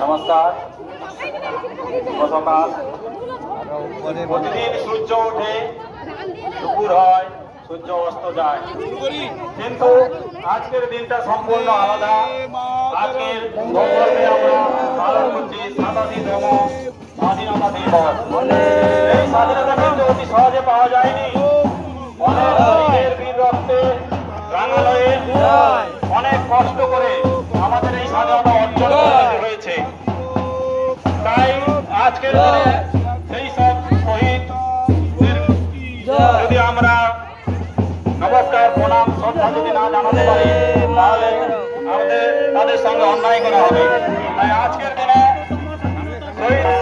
নমস্কার। সকাল প্রতিদিন সূর্য ওঠে, দুপুর হয়, সূর্য অস্ত যায়, কিন্তু আজকের দিনটা সম্পূর্ণ আলাদা। আজকের নববর্ষে আমরা পালন করছি 87তম স্বাধীনতা দিবস। এই স্বাধীনতা কিন্তু অতি সহজে পাওয়া যায়নি। অনেক শহীদের বীর রক্তে রাঙানো হয়ে অনেক কষ্ট করে আমাদের এই স্বাধীনতা অর্জন করতে হয়েছে। তাই আজকের দিনে সেই সব শহীদ যদি আমরা নমস্কার, প্রণাম, শ্রদ্ধা যদি না জানাতে পারি, তাহলে আমাদের তাদের সঙ্গে অন্যায় করা হবে। তাই আজকের দিনে শহীদ